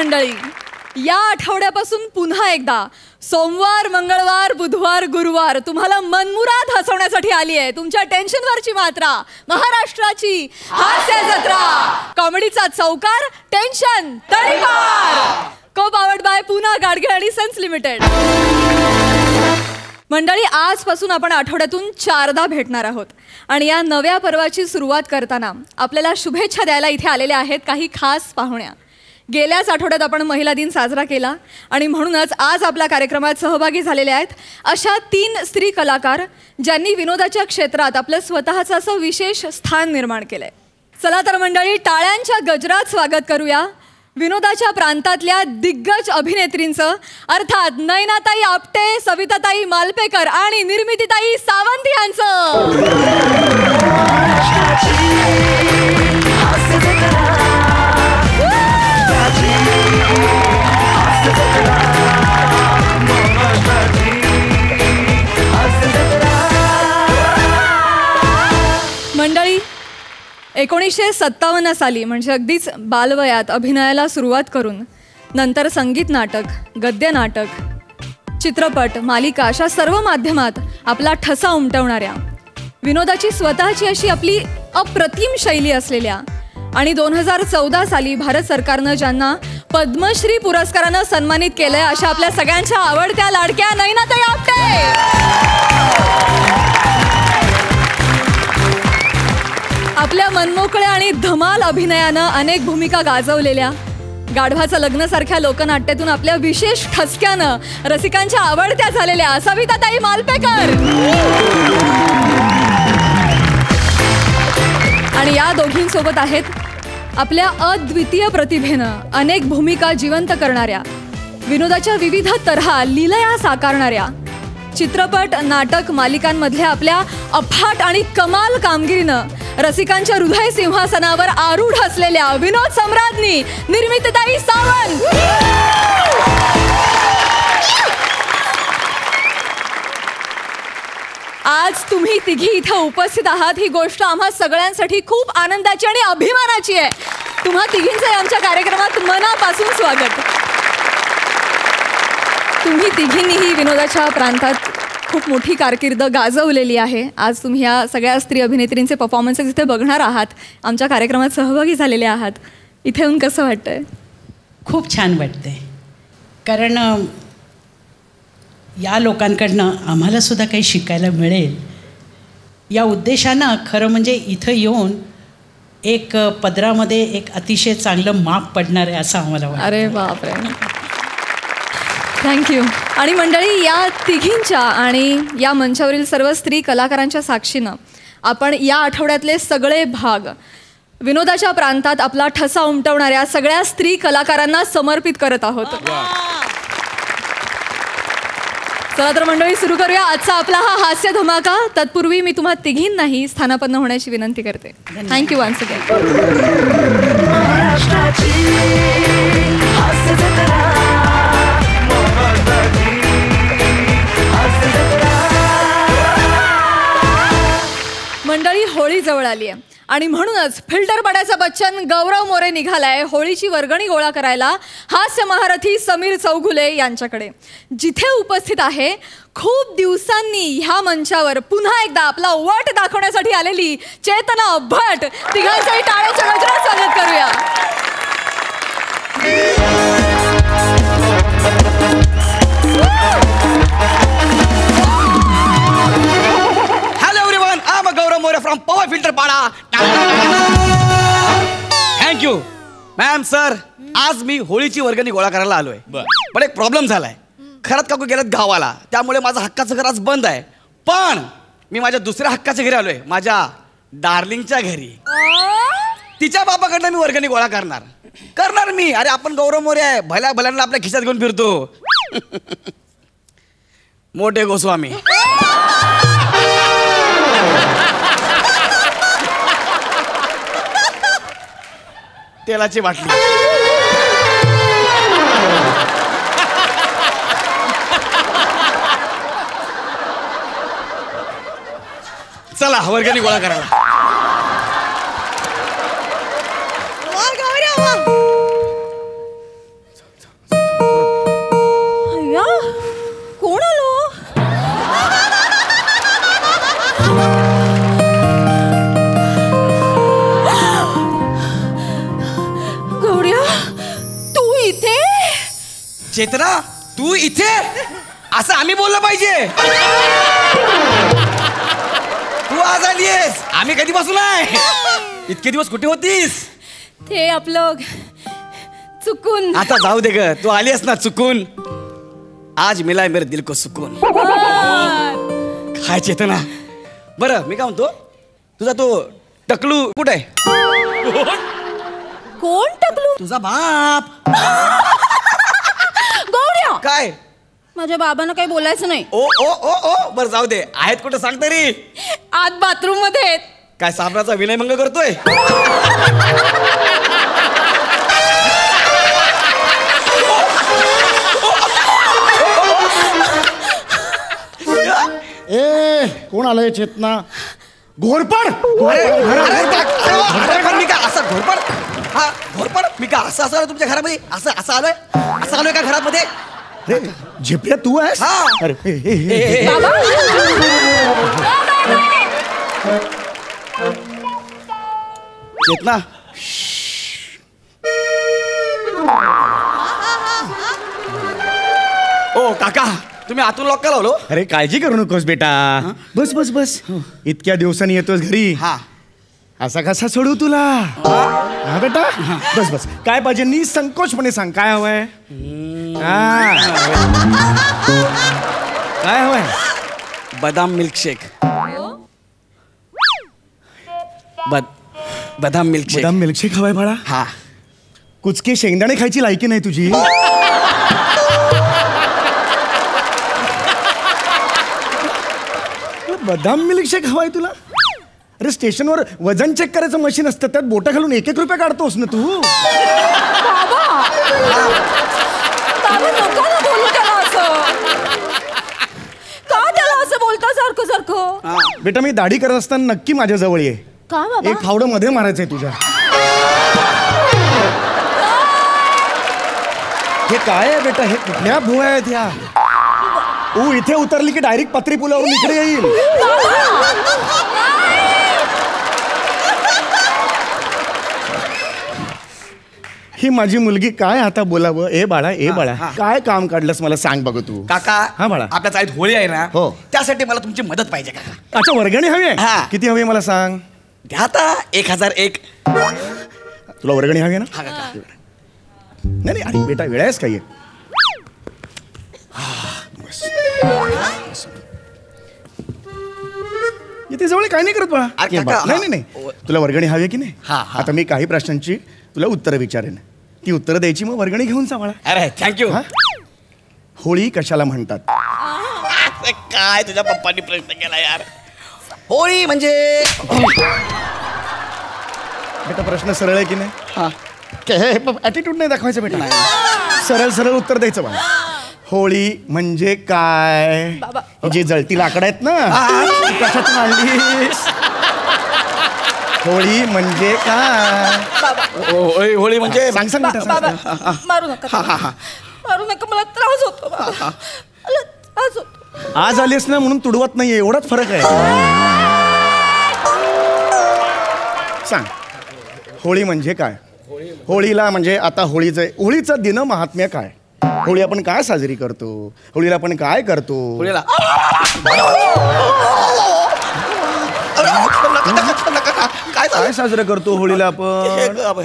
मंडळी, या आठवड्यापासून पुन्हा एकदा सोमवार, मंगळवार, बुधवार, गुरुवार तुम्हाला मनमुराद हसवण्यासाठी आली आहे. तुमच्या टेन्शनवरची मात्रा, महाराष्ट्राची हास्य जत्रा, कॉमेडीचा चौकार, टेन्शन तडीपार. को पावर्ड बाय पूना गाडगे आणि सन्स लिमिटेड. मंडळी, आजपासून आपण आठवड्यातून 4दा भेटणार आहोत आणि या नव्या पर्वाची सुरुवात करताना आपल्याला शुभेच्छा द्यायला इथे आलेल्या आहेत काही खास पाहुण्या. गेल्याच आठवड्यात आपण महिला दिन साजरा केला आणि म्हणूनच आज आपल्या कार्यक्रमात सहभागी झालेले आहेत अशा 3 स्त्री कलाकार ज्यांनी विनोदाच्या क्षेत्रात आपलं स्वतःचं असं विशेष स्थान निर्माण केलंय. चला तर मंडळी, टाळ्यांच्या गजरात स्वागत करूया विनोदाच्या प्रांतातल्या दिग्गज अभिनेत्रींचं, अर्थात नयनाताई आपटे, सविताताई मालपेकर आणि निर्मितीताई सावंत यांचं. मंडळी, 1957 साली म्हणजे अगदीच बालवयात अभिनयाला सुरुवात करून नंतर संगीत नाटक, गद्य नाटक, चित्रपट, मालिका अशा सर्व माध्यमात आपला ठसा उमटवणाऱ्या, विनोदाची स्वतःची अशी आपली अप्रतिम शैली असलेल्या आणि 2014 साली भारत सरकारनं ज्यांना पद्मश्री पुरस्कारानं सन्मानित केलंय अशा आपल्या सगळ्यांच्या आवडत्या लाडक्या नयनाताई आपटे. आपल्या मनमोकळ्या आणि धमाल अभिनयानं अनेक भूमिका गाजवलेल्या, गाढवाचं लग्नासारख्या लोकनाट्यातून आपल्या विशेष ठसक्यानं रसिकांच्या आवडत्या झालेल्या सविताताई मालपेकर. आणि या दोघींसोबत आहेत आपल्या अद्वितीय प्रतिभेनं अनेक भूमिका जिवंत करणाऱ्या, विनोदाच्या विविध तऱ्हा लीलया साकारणाऱ्या, चित्रपट, नाटक, मालिकांमधल्या आपल्या अफाट आणि कमाल कामगिरीनं रसिकांच्या हृदय सिंहासनावर आरूढ असलेल्या विनोद सम्राज्ञी निर्मितीताई सावंत. आज तुम्ही तिघी इथं उपस्थित आहात ही गोष्ट आम्हा सगळ्यांसाठी खूप आनंदाची आणि अभिमानाची आहे. तुम्हा तिघींचं आमच्या कार्यक्रमात मनापासून स्वागत. तुम्ही तिघींनीही विनोदाच्या प्रांतात खूप मोठी कारकीर्द गाजवलेली आहे. आज तुम्ही या सगळ्या स्त्री अभिनेत्रींचे परफॉर्मन्सेस इथे बघणार आहात, आमच्या कार्यक्रमात सहभागी झालेले आहात. इथे येऊन कसं वाटतंय? खूप छान वाटतंय, कारण या लोकांकडनं आम्हालासुद्धा काही शिकायला मिळेल या उद्देशानं खरं म्हणजे इथं येऊन एक पदरामध्ये एक अतिशय चांगलं माप पडणार आहे असं आम्हाला वाटतं. अरे बापरे, थँक्यू. आणि मंडळी, या तिघींच्या आणि या मंचावरील सर्व स्त्री कलाकारांच्या साक्षीनं आपण या आठवड्यातले सगळे भाग विनोदाच्या प्रांतात आपला ठसा उमटवणाऱ्या सगळ्या स्त्री कलाकारांना समर्पित करत आहोत. चला तर मंडळी, सुरू करूया आजचा आपला हा हास्य धमाका. तत्पूर्वी मी तुम्हा तिघींनाही स्थानापन्न होण्याची विनंती करते. Thank you once again. मंडळी, होळी जवळ आली आहे आणि म्हणूनच फिल्टर पडायचा बच्चन गौरव मोरे निघालाय होळीची वर्गणी गोळा करायला हास्य महारथी समीर चौगुले यांच्याकडे, जिथे उपस्थित आहे खूप दिवसांनी ह्या मंचावर पुन्हा एकदा आपला वट दाखवण्यासाठी आलेली चेतना भट. तिघांचंही टाळ्याच्या गजरात स्वागत करूया. गौरव मोरे फ्रॉम पॉवर फिल्टर पाडा. Thank you ma'am. सर, आज मी होळीची वर्गणी गोळा करायला आलोय, पण एक प्रॉब्लेम झालाय. खरंच काकू गेल्यात गावाला, त्यामुळे माझं हक्काचं घर आज बंद आहे. पण मी माझ्या दुसऱ्या हक्काच्या घरी आलोय, माझ्या डार्लिंगच्या घरी. तिच्या बापाकडनं मी वर्गणी गोळा करणार मी. अरे आपण गौरव मोरे आहे, भल्या भल्यांना आपल्या खिशात घेऊन फिरतो. मोठे गोस्वामी. तेलाची बाटली. चला वर्गणी गोळा करायला. चेतना तू इथे असं आम्ही बोललं पाहिजे. तू आज आलीयस, आम्ही कधीपासून आहे. इतके दिवस कुठे होतीस? ते आपलं चुकून. आता जाऊ दे ग, तू आलीयस ना चुकून. आज मिलाय मेरे दिल को सुकून. काय चेतना. बरं मी काय म्हणतो, तुझा तो टकलू कुठे आहे? कोण टकलू? तुझा बाप. गौऱ्या, काय? माझ्या बाबांना काही बोलायचं नाही. ओ ओ ओ ओ बरं जाऊ दे, आहेत कुठे सांग तरी. आत बाथरूम मध्ये आहेत. काय साबणाचा विनयभंग करतोय? ए कोण आलंय चेतना? घोरपड. मी काय असं घोरपड? हा घोरपड मी काय असं आलोय तुमच्या घरामध्ये? असं आलोय का घरामध्ये? अरे झिपऱ्या तू आहेस? हा. अरे हे. चेतना ओ काका, तुम्ही आतून लॉक का लावलो? अरे काळजी करू नकोस बेटा. बस बस बस. इतक्या दिवसांनी येतोस घरी. हा असा कसा सोडू तुला? हा बेटा बस बस. काय पाहिजे निसंकोचपणे सांग. काय हवंय? काय हवंय? बदाम मिल्कशेक. बदाम मिल्कशेक. बदाम मिल्कशेक हवाय बाळा? हा. कुचके शेंगदाणे खायची लायकी नाही तुझी. बदाम मिल्कशेक हवाय तुला? अरे स्टेशनवर वजन चेक करायचं मशीन असतं, त्यात बोटा घालून 1-1 रुपया काढतोस ना तू. का त्याला असं बोलता सारखं? बेटा मी दाढी करत असताना नक्की माझ्या जवळ ये. का बाबा? एक फावडं मध्ये मारायचंय तुझ्या. हे काय आहे बेटा? हे कुठल्या भुवया आहेत ह्या? तू इथे उतरली की डायरेक्ट पत्री पुलावरून इकडे येईल. ही माझी मुलगी काय आता बोलावं? ए बाळा ए बाळा, काय काम काढलंस मला सांग बघू तू. काका हा बाळा. आपल्या चाळीत होळी आहे ना, हो. त्यासाठी मला तुमची मदत पाहिजे काका. अच्छा वर्गणी हवी आहे? हा. किती हवी मला सांग. द्या आता 1001. तुला वर्गणी हवी आहे ना? हा काका. नाही नाही अरे बेटा वेळ आहेस काही. इथे जवळ काय नाही करत बाळा. अरे ये बाळा. काका, नाही नाही नाही तुला वर्गणी हवी आहे की नाही? हा, हा. आता मी काही प्रश्नांची तुला उत्तरं विचारेन, ती उत्तरं द्यायची मग वर्गणी घेऊन जा बाळा. अरे थँक्यू. हा? होळी कशाला म्हणतात? काय तुझ्या पप्पांनी प्रश्न केला यार. होळी म्हणजे बेटा प्रश्न सरळ आहे की नाही? हा. ॲटिट्यूड नाही दाखवायचं बेटा. सरळ सरळ उत्तर द्यायचं बाळा. होळी म्हणजे काय? ही जी जळती लाकडं आहेत ना, ती कशात मांडलीस? होळी म्हणजे काय? होळी म्हणजे सांग सांग बेटा, सांग, सांग. मारू नका. मारू नका, मला त्रास होतो बाबा. मला त्रास होतो. आज आलीस ना म्हणून तुडवत नाहीये, एवढाच फरक आहे. सांग होळी म्हणजे काय? होळीला म्हणजे आता होळीचं दिन महात्म्य काय? होळी आपण काय साजरी करतो? होळीला आपण काय करतो? होळीला काय साजरं करतो होळीला आपण?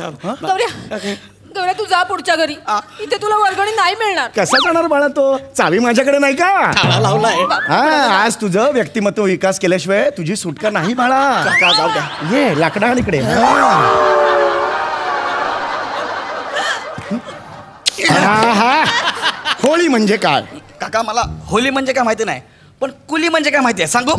गौऱ्या तू जा पुढच्या घरी. इथे तुला वर्गणी नाही मिळणार. कसा जाणार बाळा? तो चावी माझ्याकडे नाही का? लावलाय. हा आज तुझं व्यक्तिमत्व विकास केल्याशिवाय तुझी सुटका नाही बाळा. जाऊ द्या. ये लाकडा इकडे. होळी म्हणजे काय? काका मला होळी म्हणजे काय माहिती नाही, पण कुली म्हणजे काय माहिती आहे सांगू?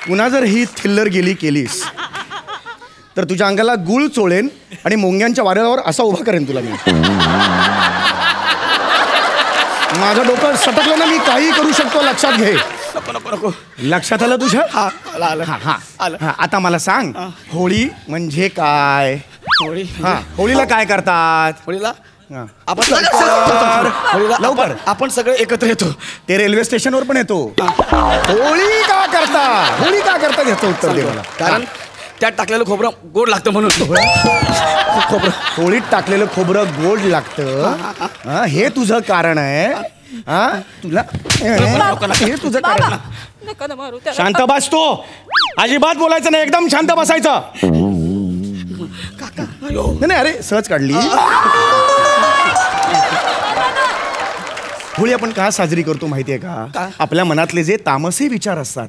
पुन्हा जर ही थिल्लर गेली केलीस तर तुझ्या अंगाला गुळ चोळेन आणि मोंग्यांच्या वाऱ्यावर असा उभा करेन तुला मी. माझं डोकं सटकलं ना, मी काही करू शकतो लक्षात घे. नको नको नको. लक्षात आलं तुझ्या? हा आलं आलं हा हा आलं. हा, आता मला सांग होळी म्हणजे काय? होळी हा होळीला काय करतात? होळीला हा. आपण होळीला लवकर आपण सगळे एकत्र येतो. ते रेल्वे स्टेशनवर पण येतो. होळी का करता? होळी का करता ह्याचं उत्तर दे मला. कारण त्यात टाकलेलं खोबरं गोड लागतं म्हणून. खोबरं होळीत टाकलेलं खोबरं गोड लागतं. हा, हे तुझं कारण आहे. हा तुला हे तुझं कारण. नका ना मारू त्याला. शांत बस तू. अजिबात बोलायचं नाही. एकदम शांत बसायचं. नाही नाही, अरे सहज काढली. होळी आपण का साजरी करतो माहितीये का? आपल्या मनातले जे तामसी विचार असतात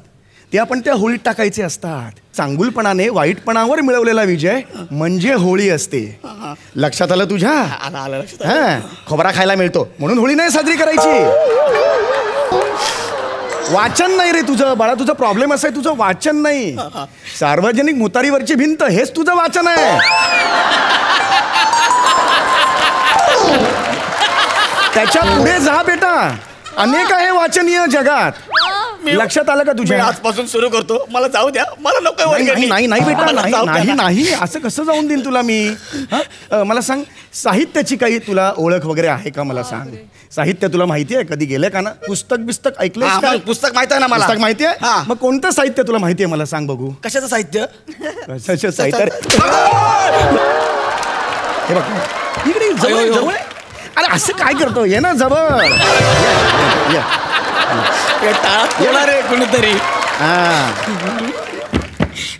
ते आपण त्या होळीत टाकायचे असतात. चांगुलपणाने वाईटपणावर मिळवलेला विजय म्हणजे होळी असते. लक्षात आलं तुझ्या? आलं आलं लक्षात. हा खोबरा खायला मिळतो म्हणून होळी नाही साजरी करायची. वाचन नाही रे तुझं बाळा. तुझं प्रॉब्लेम असं आहे, तुझं वाचन नाही. सार्वजनिक मुतारीवरची भिंत हेच तुझं वाचन आहे. त्याच्या पुढे जा बेटा. अनेक आहे वाचनीय जगात. लक्षात आलं का मी तुझ्या? आजपासून सुरू करतो. मला जाऊ द्या. मला नको नाही नाही नाही बेटा, मला नाही जाऊ द्या नाही ना. नाही असं कसं जाऊन देईन तुला मी? मला सांग, साहित्याची काही तुला ओळख वगैरे आहे का? मला सांग. साहित्य तुला माहिती आहे? कधी गेलं का ना? पुस्तक बिस्तक ऐकलंय हा, का? मग पुस्तक माहिती आहे ना मला. पुस्तक माहिती आहे? हा. मग कोणतं साहित्य तुला माहिती आहे मला सांग बघू. कशाचं साहित्य? कशाचं साहित्य? हे बघ इकडे जवळ अयो, अयो. जवळ आहे. अरे असं काय करतो? ये ना जवळ. ये. येणार रे कोणीतरी.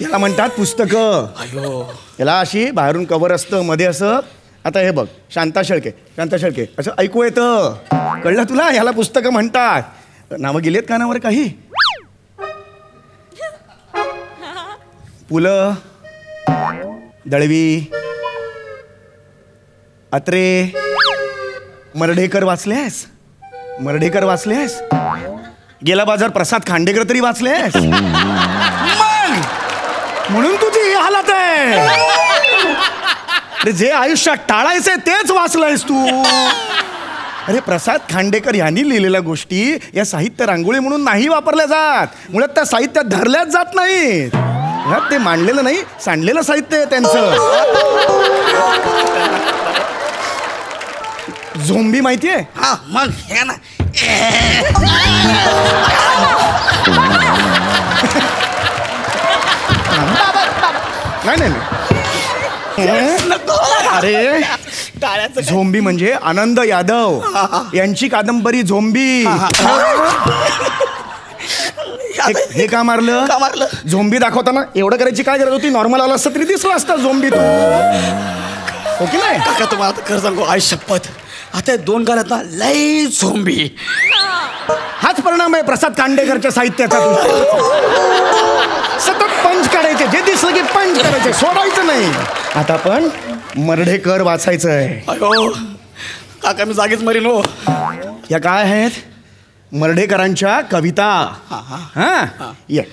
याला म्हणतात पुस्तकं. अयो याला अशी बाहेरून कव्हर असतं, मध्ये असं. आता हे बघ, शांता शेळके असं ऐकू येतं. कळलं तुला? ह्याला पुस्तकं म्हणतात. नावं गेलेत कानावर काही? पुलं, दळवी, अत्रे, मर्ढेकर वाचलेस? गेला बाजार प्रसाद खांडेकर तरी वाचलेस? म्हणून तुझी ही हालत आहे. अरे जे आयुष्यात टाळायचंय तेच वाचलंयस तू. अरे प्रसाद खांडेकर यांनी लिहिलेल्या गोष्टी या साहित्य रांगोळी म्हणून नाही वापरल्या जात. मुळात त्या साहित्यात धरल्याच जात नाहीत. ते मांडलेलं नाही, सांडलेलं साहित्य आहे त्यांचं. झोंबी माहितीये? हा मग हे ना. नाही अरे टाळ्याचं झोंबी म्हणजे आनंद यादव यांची कादंबरी झोंबी. हे का मारलं? का मारलं? झोंबी दाखवताना एवढं करायची काय गरज होती? नॉर्मल आला असतं तरी दिसलं असतं झोंबी तू. ओके नाही काका तुम्हाला आता खरं सांगू, आई शपथ आता 2 गाड्यात ना लई झोंबी. हाच परिणाम आहे प्रसाद खांडेकरच्या साहित्याचा. सतत पंच काढायचे, जे दिसलं की पंच करायचे, सोडायचं नाही. आता पण मर्ढेकर वाचायचं आहे. अयो काका मी जागीच मरीन हो. या काय आहेत? मर्ढेकरांच्या कविता. हा ये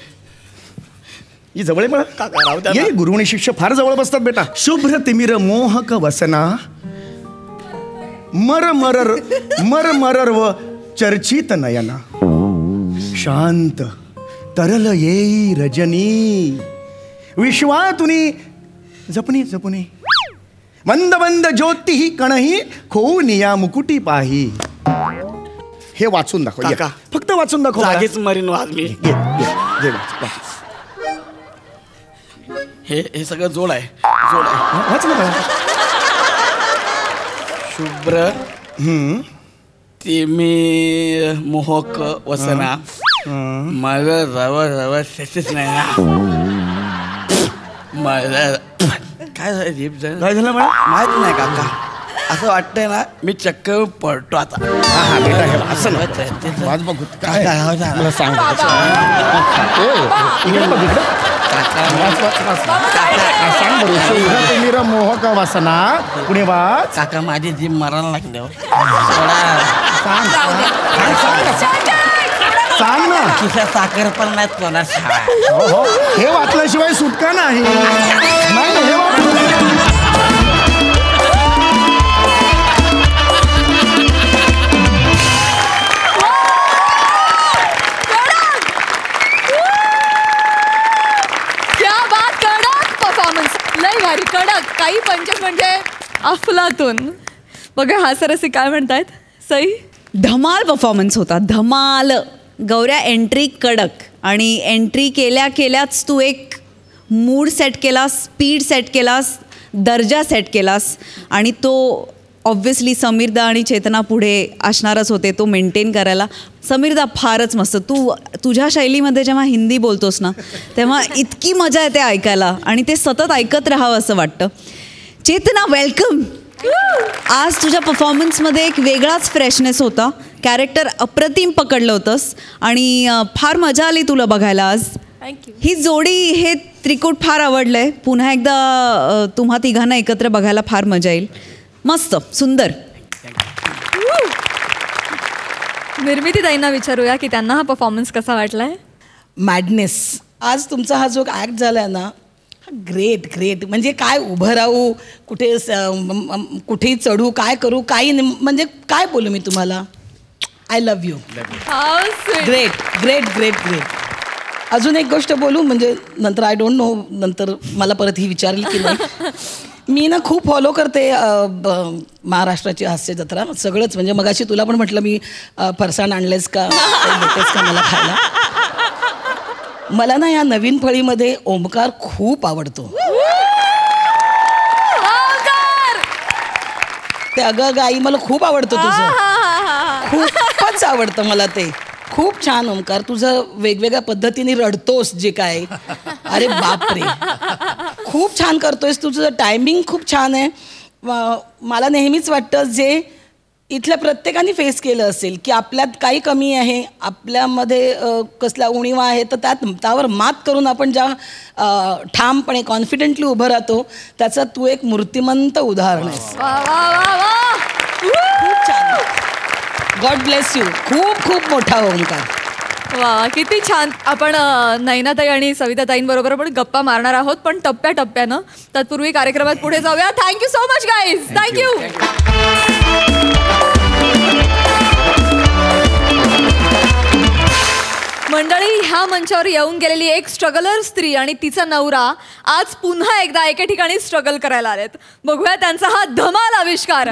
जवळ आहे मला. काका राहू द्या ना. ये गुरु आणि शिष्य फार जवळ बसतात बेटा. शुभ्र तिमिर मोहक वसना, मर व चर्चित नयना, शांत तरल येई रजनी, विश्वातुनी जपणी मंद ज्योती ही कणही खोऊन या मुकुटी पाही. हे वाचून दाखव. ये. काका. फक्त वाचून दाखव. जागीच मरीन आज मी. ये, वाच. हे सगळं जोड आहे. वाच ना बाळा. शुभ्र तिमी मोहक वसना, मग रव शेतीच नाही ना. काय झालं जीप झालं? काय झालं बाळा? माहित नाही काका. असं वाटतंय ना मी चक्क पडतो आता. हा बेटा हे असं नको. वाच बघू काय मला सांग. इकडे बघ इकडे. सांग बरं. शुभ्र तिमिर मोहक वसना पुढे वाच. काका माझी जीभ मरायला लागली. सांग ना. खिशा साखर पण नाही कोणा. हो हे वाचल्याशिवाय सुटका नाही. नाही हे वाचलं. मनातून. बघा हा सरसी काय म्हणतायत. सई. धमाल परफॉर्मन्स होता, धमाल. गौऱ्या एंट्री कडक, आणि एंट्री केल्याच तू एक मूड सेट केलास, स्पीड सेट केलास, दर्जा सेट केलास, आणि तो ऑब्व्हियसली समीरदा आणि चेतना पुढे असणारच होते तो मेंटेन करायला. समीरदा फारच मस्त. तू तुझ्या शैलीमध्ये जेव्हा हिंदी बोलतोस ना तेव्हा इतकी मजा येते ऐकायला, आणि ते सतत ऐकत राहावं असं वाटतं. चेतना, वेलकम. आज तुझ्या परफॉर्मन्समध्ये एक वेगळाच फ्रेशनेस होता. कॅरेक्टर अप्रतिम पकडलं होतंस, आणि फार मजा आली तुला बघायला आज. थँक्यू. ही जोडी, हे त्रिकूट फार आवडलं आहे. पुन्हा एकदा तुम्हा तिघांना एकत्र बघायला फार मजा येईल. मस्त, सुंदर. निर्मिती ताईंना विचारूया की त्यांना हा परफॉर्मन्स कसा वाटलाय. मॅडनेस. आज तुमचा हा जो ॲक्ट झाला आहे ना, ग्रेट. म्हणजे काय उभं राहू, कुठेही चढू, काय करू, काही नाही. म्हणजे काय बोलू मी तुम्हाला. I love you. ग्रेट. अजून एक गोष्ट बोलू, म्हणजे नंतर आय डोंट नो, नंतर मला परत ही विचारली की नाही. मी ना खूप फॉलो करते महाराष्ट्राची हास्य जत्रा सगळंच. म्हणजे मगाशी तुला पण म्हटलं मी फरसाण आणलेस का, देतेस का मला खायला. मला ना या नवीन फळीमध्ये ओमकार खूप आवडतो. ते अगं आई मला खूप आवडतं तुझं, खूपच आवडतं मला ते. खूप छान ओमकार, तुझं वेगवेगळ्या पद्धतीने रडतोस जे काय, अरे बापरे, खूप छान करतोयस. तुझं टायमिंग खूप छान आहे. मला नेहमीच वाटतं जे इथल्या प्रत्येकाने फेस केलं असेल की आपल्यात काही कमी आहे, आपल्यामध्ये कसला उणीवा आहे, तर त्यावर मात करून आपण ज्या ठामपणे कॉन्फिडेंटली उभं राहतो, त्याचं तू एक मूर्तिमंत उदाहरण आहेस. खूप छान. God bless you. खूप मोठा ओंकार. वा, किती छान. आपण नयनाताई आणि सविताताईंबरोबर पण गप्पा मारणार आहोत, पण टप्प्याटप्प्यानं. तत्पूर्वी कार्यक्रमात पुढे जाऊया. Thank you so much guys. Thank you. मंडळी, ह्या मंचावर येऊन गेलेली एक स्ट्रगलर स्त्री आणि तिचा नवरा आज पुन्हा एकदा एके ठिकाणी स्ट्रगल करायला आलेत. बघूया त्यांचा हा धमाल आविष्कार.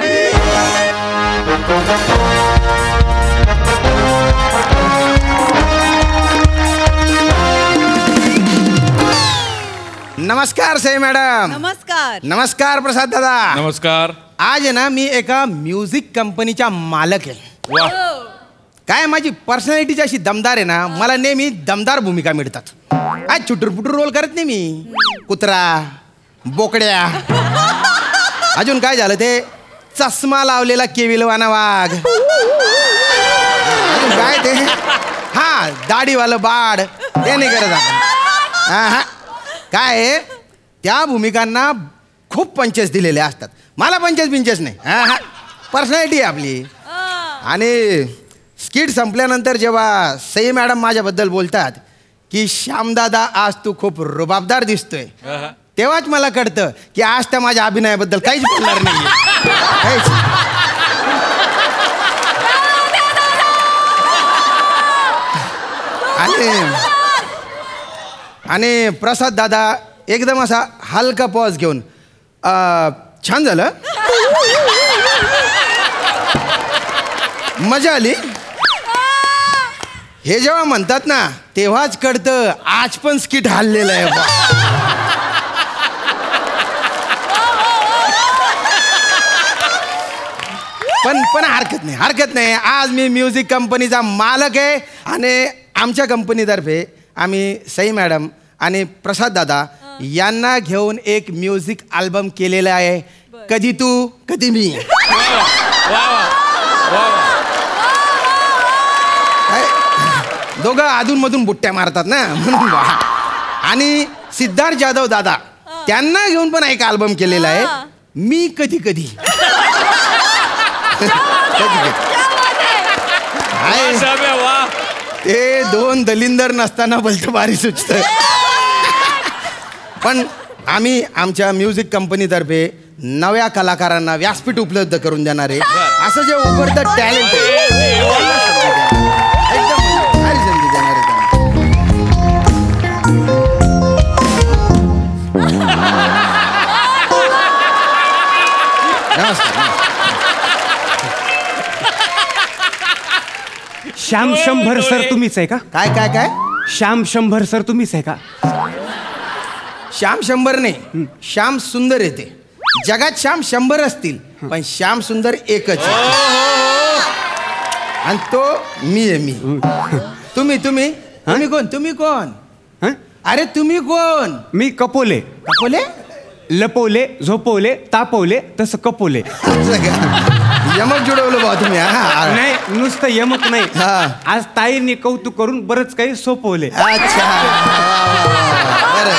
नमस्कार सई मॅडम. नमस्कार प्रसाद दादा. नमस्कार. आज आहे ना मी एका म्युझिक कंपनीच्या मालक आहे. काय माझी पर्सनॅलिटी अशी दमदार आहे ना, मला नेहमी दमदार भूमिका मिळतात. आज चुटूरपुटूर रोल करत नाही मी. कुत्रा, बोकड्या, अजून काय झालं ते चष्मा लावलेला केविलवाना वाघ, अजून काय ते हा दाढीवालं बाड, ते नाही करत आपण. हा काय त्या भूमिकांना खूप पंचेस दिलेले असतात. मला पंचेस नाही. हा पर्सनॅलिटी आहे आपली. आणि स्किट संपल्यानंतर जेव्हा सई मॅडम माझ्याबद्दल बोलतात की श्यामदादा आज तू खूप रुबाबदार दिसतोय, तेव्हाच मला कळतं की आज त्या माझ्या अभिनयाबद्दल काहीच बोलणार नाही. आणि प्रसाद दादा एकदम असा हलका पॉज घेऊन, छान झालं, मजा आली, हे जेव्हा म्हणतात ना तेव्हाच कळतं आज पण स्किट हल्लेलं आहे. पण हरकत नाही. आज मी म्युझिक कंपनीचा मालक आहे आणि आमच्या कंपनीतर्फे आम्ही सई मॅडम आणि प्रसाद दादा यांना घेऊन एक म्युझिक अल्बम केलेला आहे. कधी तू कधी मी. दोघं अधूनमधून बुट्ट्या मारतात ना म्हणून. आणि सिद्धार्थ जाधव दादा त्यांना घेऊन पण एक अल्बम केलेला आहे, मी कधी कधी. ते दोन दलिंदर नसताना बोलतं भारी सुचत. पण आम्ही आमच्या म्युझिक कंपनीतर्फे नव्या कलाकारांना व्यासपीठ उपलब्ध करून देणार आहे. असं जे उभरतं टॅलेंट एकदम भारी संधी देणार आहे. श्याम शंभर सर तुम्हीच आहे का? काय काय काय श्याम शंभर सर तुम्हीच आहे का? श्याम शंभर नाही, श्याम सुंदर येते. जगात श्याम 100 असतील पण श्याम सुंदर एकच आहे. आणि तो मी आहे. तुम्ही तुम्ही तुम्ही कोण? तुम्ही कोण? हं? अरे तुम्ही कोण? मी कपोले. कपोले? लपवले, झोपवले, तापवले, तसं कपोले. यमक जुडवलं बा तुम्ही. नाही, नुसतं यमक नाही. हा. आज ताईंनी कौतुक करून बरंच काही सोपवले. अच्छा. बरं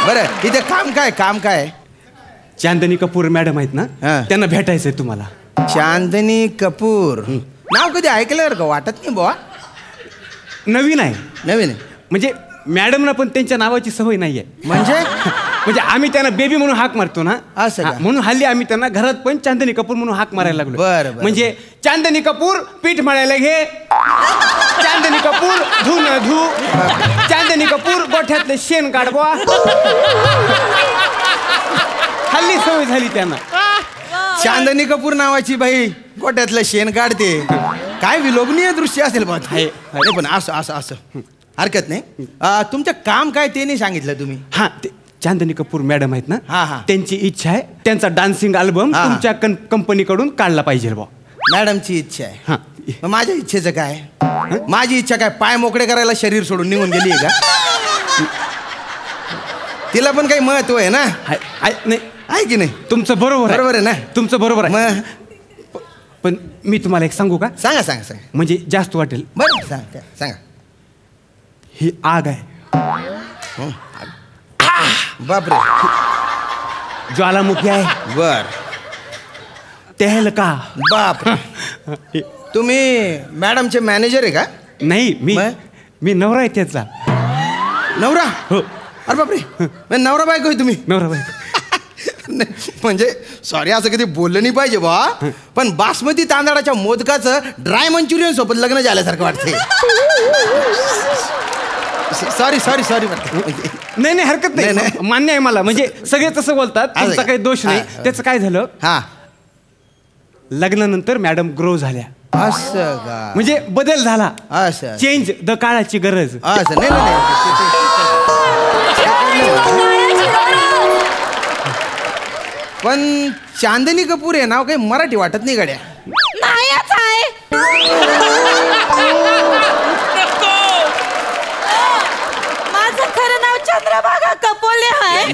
बरं. इथे काम काय? काम काय? चांदनी कपूर मॅडम आहेत ना, हा. त्यांना भेटायचंय तुम्हाला. चांदनी कपूर नाव कधी ऐकलं का? वाटत नाही बुवा. नवीन आहे. नवीन आहे म्हणजे मॅडमना पण त्यांच्या नावाची सवय नाहीये. म्हणजे आम्ही त्यांना बेबी म्हणून हाक मारतो ना, असं का? म्हणून हल्ली आम्ही त्यांना घरात पण चांदनी कपूर म्हणून हाक मारायला लागलो. बरं, बरं. म्हणजे चांदनी कपूर पीठ मळायला घे, चांदनी कपूर धू न धू, चांदनी कपूर गोठ्यातले शेण काढवा. हल्ली सवय झाली त्यांना. चांदनी कपूर नावाची बाई गोट्यातलं शेण काढते. काय विलोभनीय दृश्य असेल बघ. पण असं असं असं हरकत नाही. तुमचं काम काय ते नाही सांगितलं तुम्ही. हा, ते चांदनी कपूर मॅडम आहेत हा, ना, हा. त्यांची इच्छा आहे त्यांचा डान्सिंग अल्बम हा. तुमच्या कंपनीकडून काढला पाहिजे बा. मॅडमची इच्छा आहे. हा. मग माझ्या इच्छेचं काय? माझी इच्छा काय? पाय मोकळे करायला शरीर सोडून निघून गेली आहे का? तिला पण काही महत्व आहे ना. नाही आहे की नाही? तुमचं बरोबर बरोबर आहे ना? तुमचं बरोबर आहे. मग पण मी तुम्हाला एक सांगू का? सांगा सांगा सांगा. म्हणजे जास्त वाटेल. बरं सांगा सांगा. ही आग आहे. बापरे. ज्वालामुखी आहे. बर. तेल का? बाप. तुम्ही मॅडमचे मॅनेजर आहे का? नाही, मी नवरा आहे त्याचा. नवरा? हो. अरे बापरे. नवरा बायको आहे तुम्ही? नवरा बाई. नाही, म्हणजे सॉरी असं कधी बोललं नाही पाहिजे बा, पण बासमती तांदळाच्या मोदकाचं ड्राय मंचुरियन सोबत लग्न झाल्यासारखं वाटतंय. Sorry sorry sorry. नाही नाही, हरकत नाही, मान्य आहे मला. म्हणजे सगळे तसं बोलतात, तुमचा काही दोष नाही. त्याचं काय झालं, हा, लग्नानंतर मॅडम ग्रो झाल्या. असं का? म्हणजे बदल झाला. असं चेंज द काळाची गरज. असं नाही नाही. पण चांदनी कपूर आहे नाव काही मराठी वाटत नाही गड्या. नाहीच आहे. माझं खरं नाव चंद्रभागा कपोले आहे.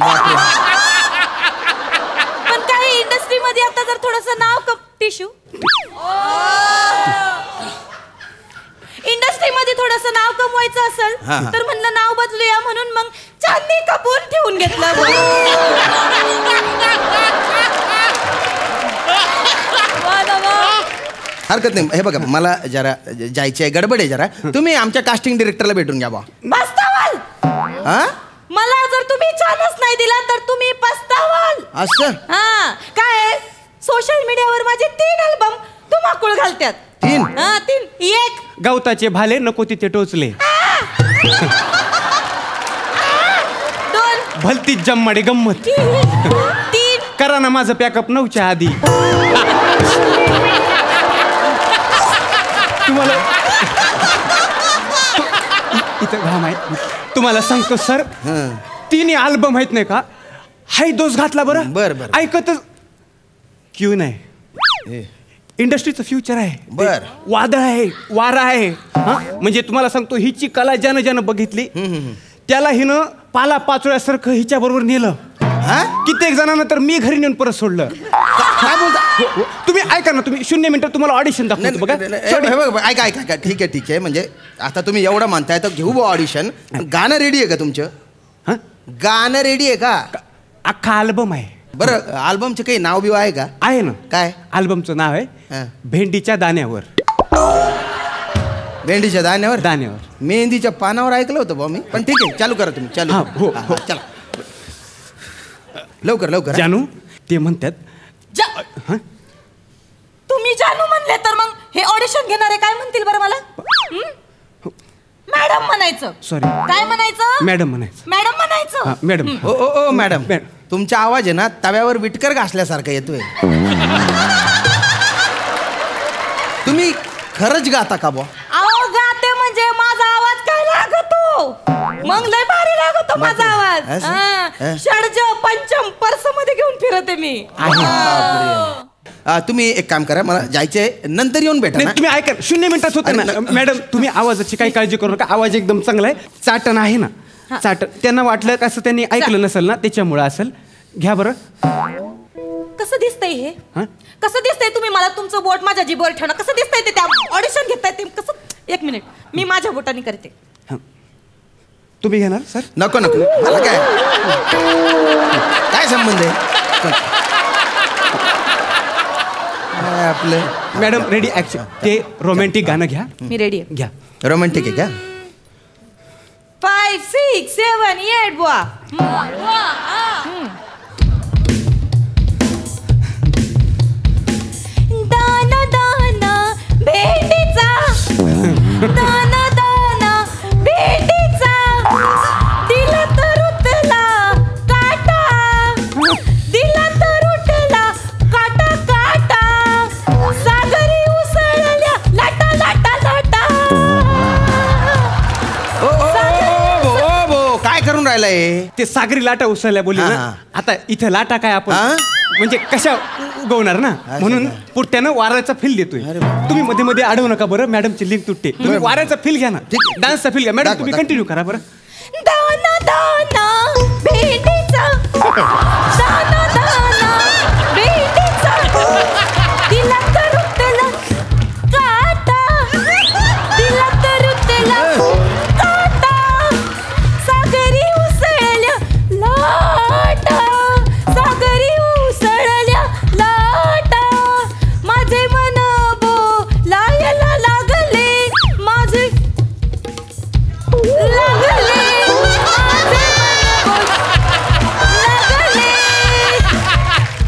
पण काही इंडस्ट्रीमध्ये आता जर थोडंसं नाव टिशू इंडस्ट्रीमध्ये थोडंसं नाव कमवायचं असेल तर म्हणलं नाव बदलूया, म्हणून मग चांदनी कपूर ठेवून घेतलं. हरकत नाही. हे बघा, मला जरा जायची आहे, गडबड आहे जरा. तुम्ही आमच्या कास्टिंग डिरेक्टरला भेटून घ्या बा. पस्तावाल. मला जर तुम्ही चान्स नाही दिला तर तुम्ही पस्तावाल. असं? हा. काय सोशल मीडियावर माझे 3 अल्बम धुमाकूळ घालतात. 3? हा, 3. एक गवताचे भाले नको तिथे टोचले. 2 भलतीच जम्माडे गंमत. 3 करा ना माझं पॅकअप 9च्या आधी. तुम्हाला इथं घाम आहे. तुम्हाला सांगतो सर, 3 अल्बम आहेत नाही का, हाय दोष घातला. बरं बरं. ऐकतच क्यू नाही. इंडस्ट्रीचं फ्युचर आहे. बर. वादळ आहे, वारा आहे. म्हणजे तुम्हाला सांगतो, हिची कला ज्यानं बघितली त्याला हिनं पाला पाचोळ्यासारखं हिच्या बरोबर नेलं. कित्येक जणांना तर मी घरी नेऊन परत सोडलं. काय बोलता? तुम्ही ऐका ना, तुम्ही 0 मिनिटं तुम्हाला ऑडिशन दाखवतो बघा. ऐका ऐका ऐका. ठीक आहे. म्हणजे आता तुम्ही एवढं म्हणताय तर घेऊ बा ऑडिशन. गाणं रेडी आहे का तुमचं? गाणं रेडी आहे का? अख्खा अल्बम आहे. बरं, अल्बमचं काही नाव बिव आहे का? आहे ना. काय अल्बमचं नाव आहे भेंडीच्या दाण्यावर. भेंडीच्या दाण्यावर? दाण्यावर. मेहंदीच्या पानावर ऐकलं होतं बा मी. पण ठीक आहे, चालू करा तुम्ही. चालू. हो. चला लवकर. जानू ते म्हणतात. तुम्ही जानू म्हणले तर मग हे ऑडिशन घेणारे काय म्हणतील बरं मला? मॅडम म्हणायचं. सॉरी, काय म्हणायचं? मॅडम म्हणायचं. मॅडम म्हणायचं. मॅडम. ओ मॅडम, तुमचा आवाज आहे ना तव्यावर विटकर घासल्यासारखा येतोय. तुम्ही खरंच गाता का बुवा? अहो गाते म्हणजे माझा आवाज काय लागतो, मग लय भारी लागतो माझा आवाज. असं? हा. षड्ज पंचम पर्स मध्ये घेऊन फिरते मी. तुम्ही एक काम करा, मला जायचंय, नंतर येऊन भेटा नाही ना. तुम्ही ऐका 0 मिनिटात होते ना मॅडम. तुम्ही आवाजाची काही काळजी करू नका, आवाज एकदम चांगला आहे. चाटण आहे ना, चाटण त्यांना वाटलं कसं त्यांनी ऐकलं नसेल ना त्याच्यामुळं असेल. घ्या बरं. कसं दिसतंय हे? हा? कसं दिसतंय? तुम्ही मला तुमचं बोट माझ्या जिभेवर ठेवणं कसं दिसतंय ते? त्या ऑडिशन घेताय ते कसं? एक मिनिट, मी माझ्या बोटाने करते. तुम्ही घेणार सर? नको नको, मला काय काय संबंध आहे आपलं? Madam ready action. ते रोमॅन्टिक गाणं घ्या. मी रेडी आहे. घ्या. रोमॅन्टिक आहे का? 5, 6, 7, 8 बुवा. दाना दाना भेंडीचा, दाना दाना भेंडीचा, दिला तर उठला काटा, दिला तर उठला काटा काटा, सागरी उसळल्या लाटा लाटा लाटा. काय करून राहिलाय? ते सागरी लाटा उसळल्या बोलली हा, ना. हा. आता इथं लाटा काय आपण हा? म्हणजे कशा उगवणार ना, म्हणून पुढत्यानं वाऱ्याचा फील देतोय. तुम्ही मध्ये मध्ये अडवू नका बरं, मॅडमची लिंक तुटते. तुम्ही वाऱ्याचा फील घ्या ना, डान्सचा फील घ्या. मॅडम तुम्ही कंटिन्यू करा बरं. दाना दाना भेंडीचा, दाना दाना भेंडीचा, दिला तर उठला काटा, दिला तर उठला काटा, सागरी उसळल्या लाटा, सागरी उसळल्या लाटा, माझे मन बोलायला लागले, माझे लागले, माझे मन लागले,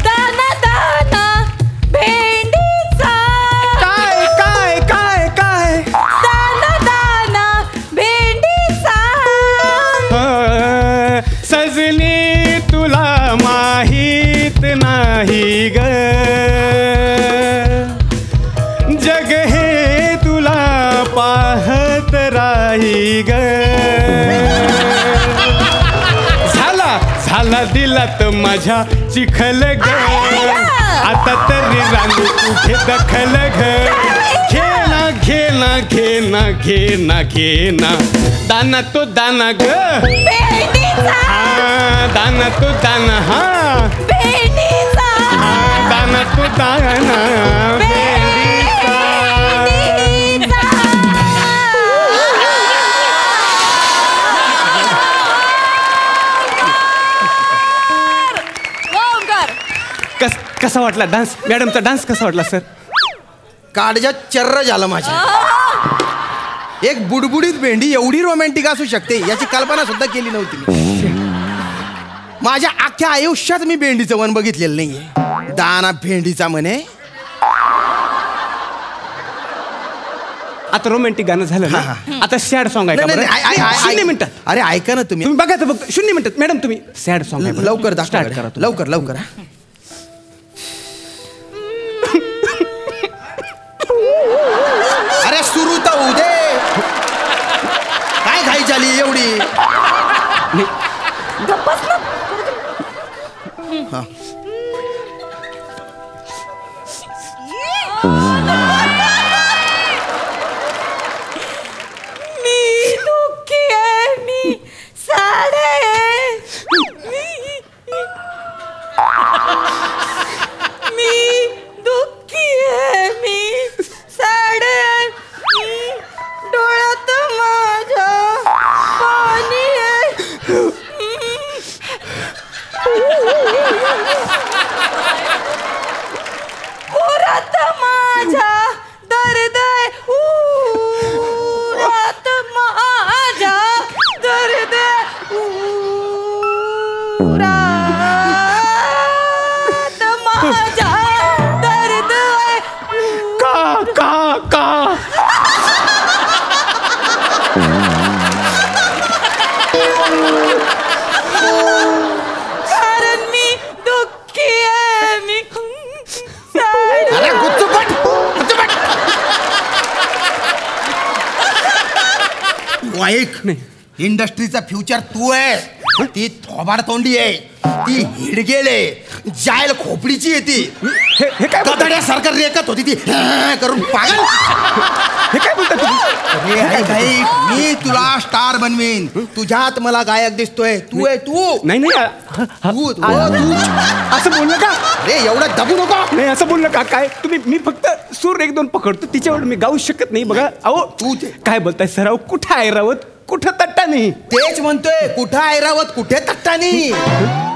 दाना दाना भेंडीचा, काय काय काय काय दाना दाना भेंडीचा. सजनी तुला माहीत नाही ग, जग हे तुला पाहत राही ग. झाला दिलात माझ्या चिखल ग, आता तरी राणी कुठे दखल ग. घेना घेना घेना घेना घेना, दाना तो दाना ग, भेंडीचा, दाना तो दाना. हा भेंडीचा, दाना तो दाना भेंडीचा. कसा वाटला डान्स? मॅडमचा डान्स कसा वाटला सर? काळजात चर्र झालं माझ्या. एक बुडबुडीत भेंडी एवढी रोमॅन्टिक असू शकते याची कल्पना सुद्धा केली नव्हती मी. माझ्या अख्ख्या आयुष्यात मी भेंडीचं वन बघितलेलं नाहीये. दाना भेंडीचा म्हणे. आता रोमॅन्टिक गाणं झालं ना, आता सॅड सॉन्ग आहे का बरं? 0 मिनिटात. अरे ऐका ना तुम्ही बघा तर फक्त 0 मिनिटात. मॅडम तुम्ही सॅड सॉन्ग आहे लवकर स्टार्ट करा. लवकर लवकर. अरे सुरू तर होऊ दे. काय घाई झाली एवढी? हा. मी दुःखी आहे, मी साडे ऐक इंडस्ट्रीचा फ्युचर तू आहे. ती थोबाड तोंडी आहे, ती हिडगेले जायल खोपडीची येते. हे काय कदड्यासारखं रेखत होती ती करून पागल. हे काय बोलता तुम्ही? अरे ऐक, मी तुला स्टार बनवीन. तुझ्यात मला गायक दिसतोय. तू आहे तू. नाही तू असं बोललं का? अरे एवढं दबू नको. नाही असं बोललं का? काय तुम्ही? मी फक्त सूर 1-2 पकडतो, तिच्यावर मी गाऊ शकत नाही. बघा अहो तू काय बोलताय सराव? कुठं आहे रावत, कुठं तट्टा नाही. तेच म्हणतोय, कुठं ऐरावत कुठे थट्टानी.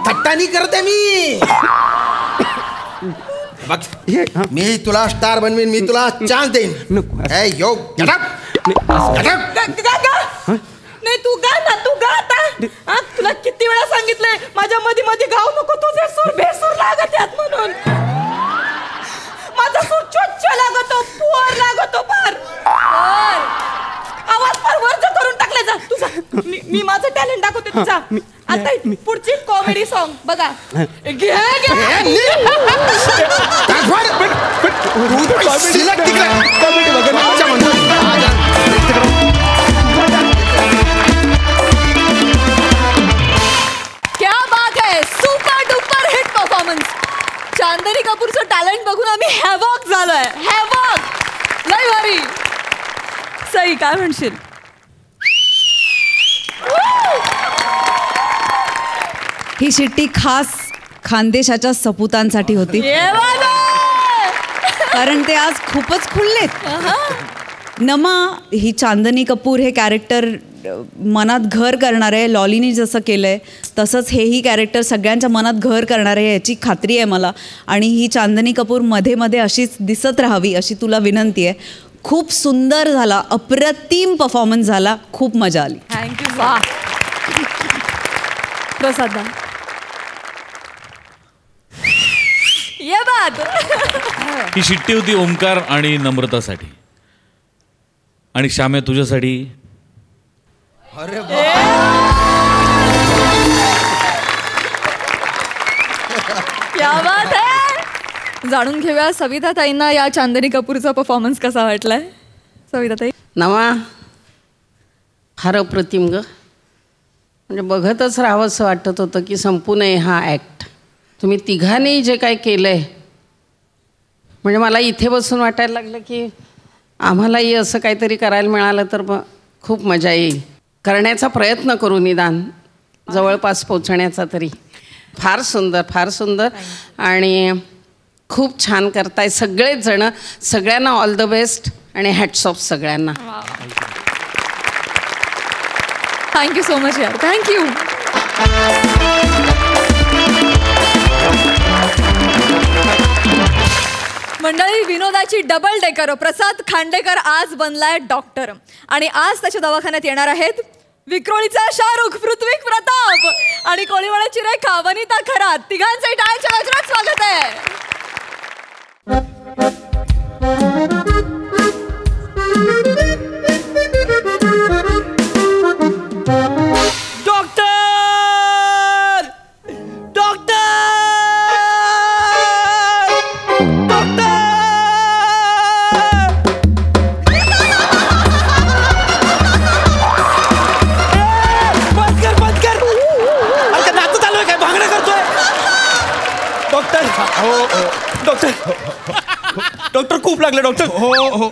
थट्टानी करते मी. बघ मी तुला स्टार बनवीन, मी तुला चान्स देईन. नको. यो get up. नाही तू गा ना, तू गा आता. तुला किती वेळा सांगितलंय माझ्या मध्ये मध्ये गाऊ नको, तुझे सूर बेसूर लागत यात म्हणून. माझा सूर चोच्च लागतो, पुअर लागतो फार. आवाज फार वर्ज करून टाकले जा तुझा. मी माझं टॅलेंट दाखवते तुझा. आता पुढची कॉमेडी सॉन्ग बघा. क्या बात है, super duper hit performance. Chandni कपूरचं टॅलेंट बघून आम्ही हॅवॉक झालोय. हॅवॉक लय भारी. सई काय म्हणशील? ही शिट्टी खास खानदेशाच्या सपुतांसाठी होती, कारण ते आज खूपच खुललेत. नमा ही चांदनी कपूर हे कॅरेक्टर मनात घर करणार आहे. लॉलीनी जसं केलं आहे तसंच हेही कॅरेक्टर सगळ्यांच्या मनात घर करणार आहे याची खात्री आहे मला. आणि ही चांदनी कपूर मध्ये मध्ये अशीच दिसत राहावी अशी तुला विनंती आहे. खूप सुंदर झाला, अप्रतिम परफॉर्मन्स झाला, खूप मजा आली. थँक्यू. वा प्रसाद ये बात. ही शिट्टी होती ओमकार आणि नम्रतासाठी, आणि श्याम्या तुझ्यासाठी. अरे क्या बात है. जाणून घेऊया सविता ताईंना या चांदनी कपूरचा परफॉर्मन्स कसा वाटलाय. सविता ताई. नवा फार अप्रतिम ग. म्हणजे बघतच राहावंसं वाटत होतं की संपू नये हा ॲक्ट. तुम्ही तिघांनी जे काय केलं आहे, म्हणजे मला इथे बसून वाटायला लागलं की आम्हालाही असं काहीतरी करायला मिळालं तर मग खूप मजा येईल. करण्याचा प्रयत्न करू निदान जवळपास पोचण्याचा तरी. फार सुंदर, फार सुंदर आणि खूप छान करताय सगळेच जण. सगळ्यांना ऑल द बेस्ट आणि हॅट्स ऑफ सगळ्यांना. थँक्यू सो मच यार. थँक्यू. मंडळी, विनोदाची डबल डेकर प्रसाद खांडेकर आज बनलाय डॉक्टर, आणि आज त्याच्या दवाखान्यात येणार आहेत विक्रोळीचा शाहरुख, पृथ्वी प्रताप आणि कोळीवाड्याची रेखा वनिता खरात. तिघांचे टाळ्यांच्या गजरात स्वागत आहे. डॉक्टर खूप लागले. डॉक्टर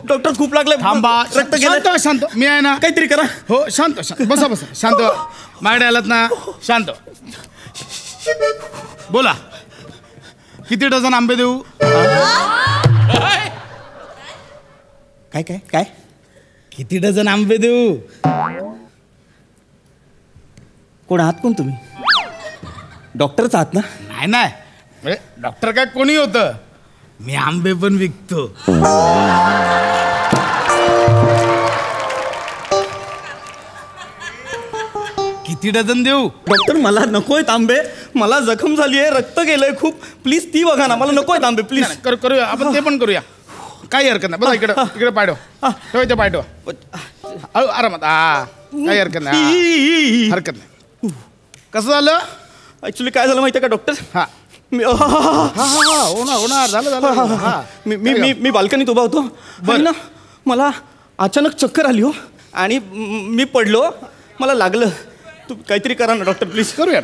डॉक्टर खूप लागले. थांबा. रक्त गेलं. शांत. मी आहे ना. काहीतरी करा. हो शांत. बसा बसा. शांत. माझ्याकडे आलात ना. शांत. बोला, किती डझन आंबे देऊ? काय काय काय किती डझन आंबे देऊ? कोण आहात? कोण तुम्ही? डॉक्टरच आहात ना? नाही, डॉक्टर काय कोणी होतं. मी आंबे पण विकतो. किती डझन देऊ? डॉक्टर मला नकोय आंबे. मला जखम झाली आहे, रक्त गेलंय खूप. प्लीज ती बघा ना. मला नकोय आंबे प्लीज. करूया आपण ते पण करूया. काही हरकत नाही. बघा इकडे पाठवा. ठेवा इथे पाठवा. आरामात. काही हरकत नाही. हरकत नाही. कसं झालं? ऍक्च्युली काय झालं माहिती आहे का डॉक्टर? होणार झालं. मी बाल्कनीत उभा होतो आणि ना मला अचानक चक्कर आली. हो आणि मी पडलो, मला लागलं. तू काहीतरी करा ना डॉक्टर प्लीज. करूया.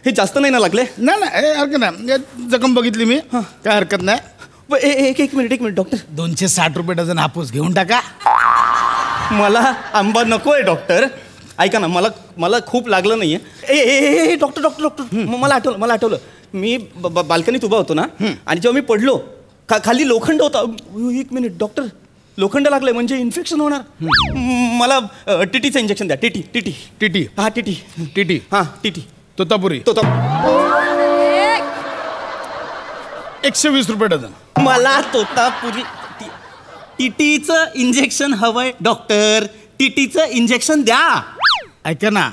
हे जास्त नाही ना लागले? नाही हरकत नाही, जखम बघितली मी, काय हरकत नाही. एक मिनिट डॉक्टर. 260 रुपये डझन हापूस घेऊन टाका. मला आंबा नको आहे डॉक्टर. ऐका ना, मला खूप लागलं नाहीये. ए डॉक्टर मला आठवलं मी बाल्कनीत उभा होतो ना, आणि जेव्हा मी पडलो खाली लोखंड होता. 1 मिनिट डॉक्टर, लोखंड लागलंय म्हणजे इन्फेक्शन होणार. मला टीटीचं इंजेक्शन द्या. टीटी. हा टीटी. हा टीटी. तोतापुरी. 120 रुपये डझन. मला तोतापुरी टीटीचं इंजेक्शन हवंय डॉक्टर. टीटीचं इंजेक्शन द्या. ऐका ना,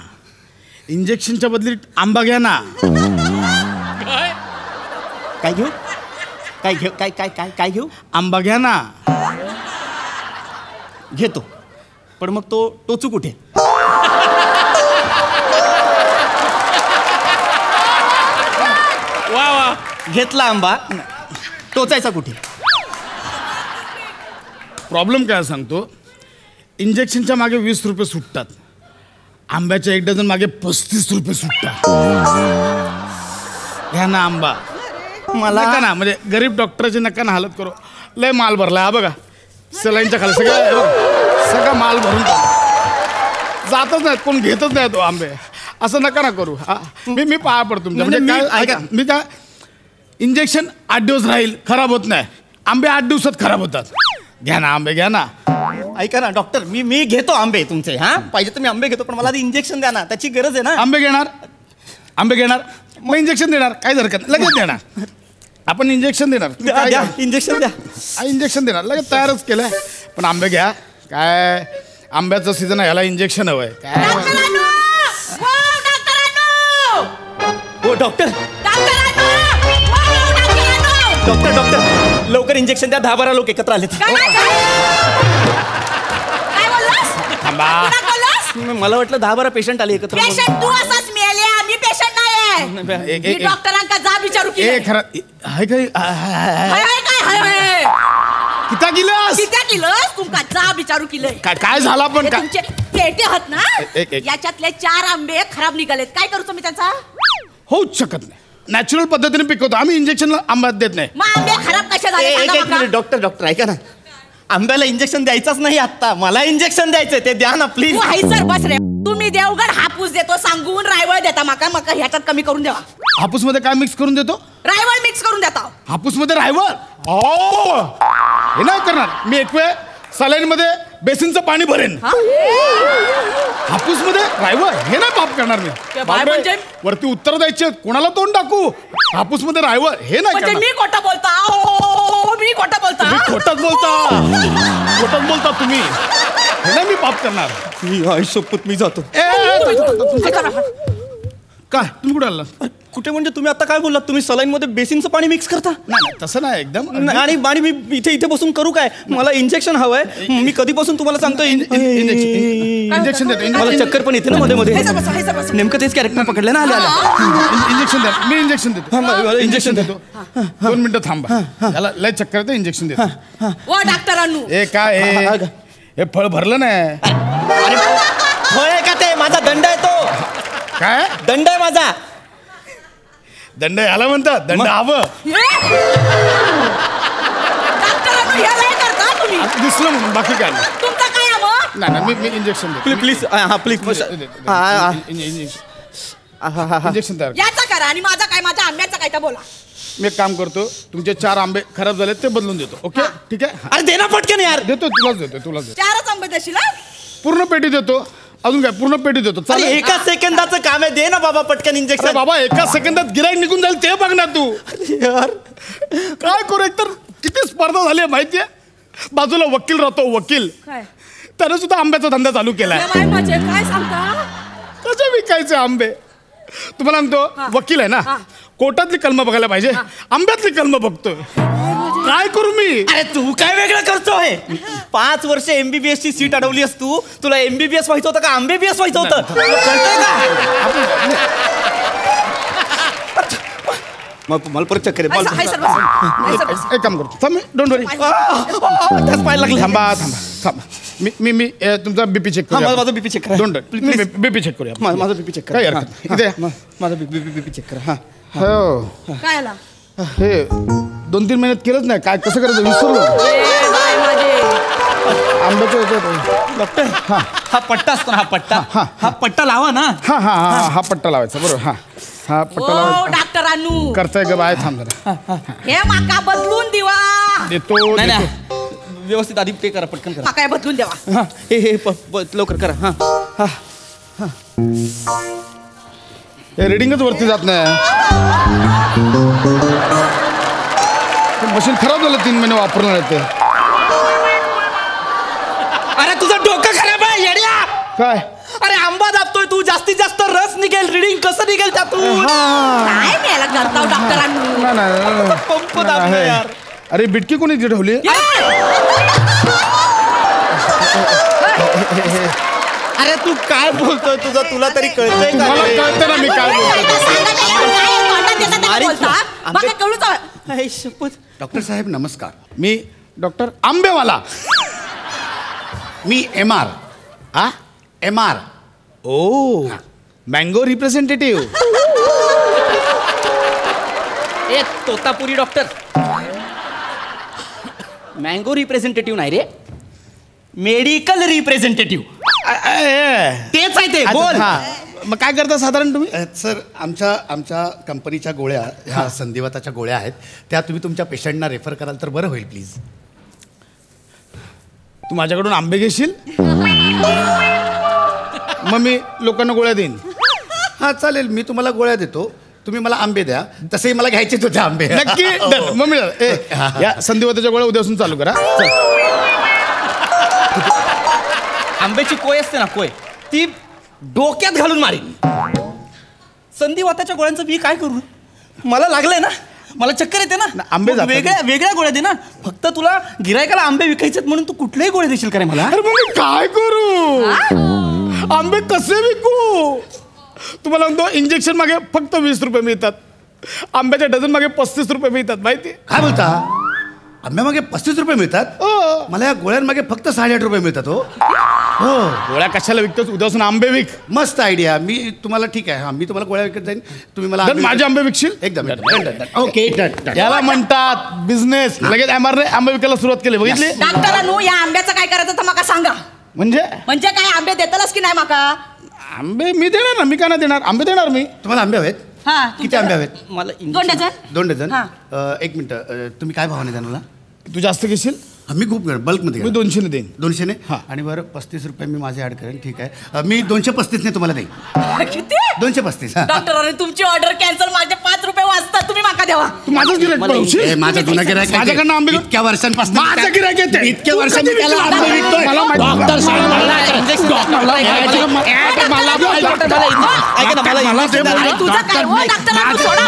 इंजेक्शनच्या बदली आंबा घ्या ना. काय घेऊ? काय घेऊ? आंबा घ्या ना. घेतो, पण मग तो टोचू कुठे? वा घेतला आंबा, टोचायचा कुठे? प्रॉब्लेम काय सांगतो, इंजेक्शनच्या मागे 20 रुपये सुटतात, आंब्याच्या 1 डझन मागे 35 रुपये सुटतात. घ्या ना आंबा. मला नका ना, म्हणजे गरीब डॉक्टरची नका ना हालत करू. लय माल भरला हा बघा, सलाईनच्या खाली सगळा माल भरून जातच नाहीत, कोण घेतच नाही तो आंबे. असं नका ना करू. मी पाया पडतो तुमच्या. म्हणजे काय मी काय, इंजेक्शन 8 दिवस राहील, खराब होत नाही. आंबे 8 दिवसात खराब होतात. घ्या ना आंबे, घ्या ना. ऐका ना डॉक्टर, मी घेतो आंबे तुमचे. हा पाहिजे तर मी आंबे घेतो, पण मला आधी इंजेक्शन द्या ना, त्याची गरज आहे ना. आंबे घेणार मग इंजेक्शन देणार, काय हरकत नाही, लगेच देणार. आपण इंजेक्शन देणार. इंजेक्शन द्या. इंजेक्शन देणार, लगेच तयारच केलंय. पण आंबे घ्या. काय आंब्याचं सीझन आहे, ह्याला इंजेक्शन हवंय. काय हो डॉक्टर लवकर इंजेक्शन द्या. 10-12 लोक एकत्र आलेत. थांबा, मला वाटलं 10-12 पेशंट आले एकत्र. तू असाच मेल्या, मी पेशंट नाही. डॉक्टरांका जा विचारू की खरं हाय काय किती किलोस तुमका जा विचारू की काय झाला पण काय तुमचे पेटे आहात ना, याच्यातले 4 आंबे खराब निघालेत. काय करू तुम्ही त्यांचा? होऊच शकत नाही. नॅचरल पद्धतीने पिकवतो आम्ही, इंजेक्शन आंब्यात देत नाही. मग आंबे खराब कशा झाले? डॉक्टर ऐका ना, आंब्याला इंजेक्शन द्यायचंच नाही आता, मला इंजेक्शन द्यायचंय, ते द्या ना प्लीज. सर बस रे, तुम्ही देवगड हापूस देतो सांगून रायवळ देता मका ह्याच्यात कमी करून द्यावा. हापूस मध्ये काय मिक्स करून देतो? रायवळ मिक्स करून देता. हापूस मध्ये रायवळ? हे नाही करणार मी. एक वेळ सलाईन मध्ये बेसिनचं पाणी भरेन. हापूस मध्ये रायवळ हे नाही पाप करणार मी. वरती उत्तर द्यायचे, कोणाला तोंड टाकू? हापूस मध्ये रायवळ हे नाही करणार. मी खोटं बोलता. मी खोटं बोलता. खोटच बोलता तुम्ही. हे नाही मी पाप करणार. शपथ मी जातो. काय तुम्ही कुठे आला? कुठे म्हणजे तुम्ही आता काय बोललात? तुम्ही सलाईन मध्ये बेसिनचं पाणी मिक्स करता? नाही तसं नाही एकदम. आणि मी इथे बसून करू काय? मला इंजेक्शन हवंय. मी कधीपासून तुम्हाला सांगतोय इंजेक्शन देतो. मला चक्कर पण येते ना मध्ये. नेमकं तेच कॅरेक्टर पकडलं ना. इंजेक्शन द्या. मी इंजेक्शन देतो. इंजेक्शन देतो. 2 मिनिटं थांबा. त्याला लय चक्कर येते, इंजेक्शन देतो. डॉक्टरांनो हे काय हे फळ भरलं नाही. फळ आहे का ते? माझा दंड आहे तो. काय दंड आहे माझा? दंड ह्याला म्हणतात दंड हवं. दिसलं म्हणून, बाकी काय नाही. तुमचं काय हवं? नाही मी इंजेक्शन देतो. प्लीज इंजेक्शन तयार. याचा करा आणि माझा काय, माझ्या आंब्याचा काय तर बोला. मी एक काम करतो, तुमचे 4 आंबे खराब झाले ते बदलून देतो. ओके ठीक आहे. अरे दे ना पटकन यार. देतो, तुलाच देतो. 4च आंबे देशील? पूर्ण पेटी देतो. अजून काय? पूर्ण पेटी देतो. चालेल. एका सेकंदाचं काम आहे, दे ना बाबा पटकन इंजेक्शन. बाबा एका सेकंदात गिराईक निघून जाईल ते बघ ना तू. यार काय करू, एकतर किती स्पर्धा झाली आहे माहितीये. बाजूला वकील राहतो, वकील त्याने सुद्धा आंब्याचा धंदा चालू केलाय. काय सांगता? कसे विकायचे आंबे? तुम्हाला म्हणतो वकील आहे ना, कोर्टातली कलम बघायला पाहिजे, आंब्यातली कलम बघतोय. काय करू मी? अरे तू काय वेगळं करतोय? 5 वर्ष MBBS ची सीट अडवली असं तू. तुला MBBS व्हायचं होतं का MBBS व्हायचं होतं? कळतंय का? मला परत चक्कर एक काम करतो. डोंट वरी. त्याच पाय लागले. थांबा. मी तुमचा बीपी चेक हा, करूया. माझा बीपी चेक करा. Don't. बीपी चेक करूया. माझा बीपी चेक करा. काही हरकत नाही. इथे या. माझा बीपी चेक करा. हा हो काय आला हे 2-3 महिन्यात केलंच नाही. काय कसं करायचं विसरलो. आंब्याचं याच्यात. डॉक्टर हा पट्टा असतो ना, हा पट्टा हा पट्टा लावा ना. हा पट्टा लावायचा बरोबर. हा पट्टा लावायचा. डॉक्टरांनू करताय का बाय थांब जरा. हे माका बदलून दिवा देतो. नाही नाही, व्यवस्थित आधी पे करा, पटकन करा. माका बदलून द्यावा. हा हे लवकर करा. हा हे रिडिंगच वरती जात नाही. मशीन खराब झालं 3 महिने वापरणार ते. अरे तुझं डोकं खराब आहे येड्या. काय अरे आंबा दाबतोय तू, जास्तीत जास्त रस निघेल, रिडिंग कसं निघेल त्यातून. काय न्यायला करता डॉक्टरांनू. नाही. पंप दाबला यार. अरे बिटकी कोणी इथे ठेवली. अरे तू काय बोलतोय, तुला तरी कळतंय का मला रे? कळतं ना मी काय बोलतो. शपथ. डॉक्टर साहेब नमस्कार. मी डॉक्टर आंबेवाला. मी MR. MR. ओ मँगो रिप्रेझेंटेटिव्ह. एक तोतापुरी डॉक्टर. मँगो रिप्रेझेंटेटिव्ह नाही रे, मेडिकल रिप्रेझेंटेटिव्ह. तेच आहे ते. बोल. मग काय करता साधारण तुम्ही. सर आमच्या कंपनीच्या गोळ्या ह्या संधिवाताच्या गोळ्या आहेत, त्या तुम्ही तुमच्या पेशंटना रेफर कराल तर बरं होईल प्लीज. तू माझ्याकडून आंबे घेशील मग मी लोकांना गोळ्या देईन. हां चालेल, मी तुम्हाला गोळ्या देतो, तुम्ही मला आंबे द्या. तसेही मला घ्यायचेच होते आंबे. नक्की. मग मिळालं. या संधिवाताच्या गोळ्या उद्यापासून चालू करा. आंब्याची कोय असते ना, कोय ती डोक्यात घालून मारेन. संधिवाताच्या गोळ्यांचं मी काय करू. मला लागलंय ना, मला चक्कर येते ना. आंबे मग जातात. वेगळ्या गोळ्या दे ना. फक्त तुला गिरायकाला आंबे विकायचे म्हणून तू कुठलेही गोळे देशील का रे मला. अरे मग मी काय करू. आंबे कसे विकू. तुम्हाला म्हणतो इंजेक्शन मागे फक्त 20 रुपये मिळतात. आंब्याच्या डझन मागे 35 रुपये मिळतात. माहिती काय बोलता. आंब्यामागे 35 रुपये मिळतात. मला या गोळ्यांमागे फक्त 8.5 रुपये मिळतात. हो गोळ्या कशाला विकतोस. उद्यापासून आंबे विक. मस्त आयडिया. मी तुम्हाला ठीक आहे. मी तुम्हाला गोळ्या विकत जाईन, तुम्ही मला माझे आंबे विकशील. एकदम ओके. याला म्हणतात बिझनेस. लगेच MR ने आंबे विकायला सुरुवात केली. बघितली. डॉक्टरांनू या आंब्याचं काय करायचं तर माका सांगा. म्हणजे काय आंबे देतालच की नाही माका. आंबे मी देणार ना. मी का नाही देणार. आंबे देणार मी. तुम्हाला आंबे हवेत. किती आंबे हवेत. मला 2 डझन. 2 डझन. 1 मिनिट. तुम्ही काय भावाने द्या मला. तू जास्त घेशील. मी खूप बल्कमध्ये मी 200 ने देईन. 200 ने. आणि बरं 35 रुपये मी माझे ऍड करेन. ठीक आहे. मी 235 ने तुम्हाला देईन. किती. 235. डॉक्टर तुमची ऑर्डर कॅन्सल. माझे 5 रुपये वाचतात. तुम्ही माका द्यावा. तू माझंच गिऱ्हाईक पळवशील. माझा जुना गिऱ्हाईक आहे. माझ्याकडनं आंबे इतक्या वर्षांपासून माझं गिऱ्हाईक आहे ते. इतक्या वर्षांनी त्याला आंबे विकतोय. मला माहिती. डॉक्टर साहेब मला ऐका ना, मला तुझं काय हो डॉक्टरांनू सोडा.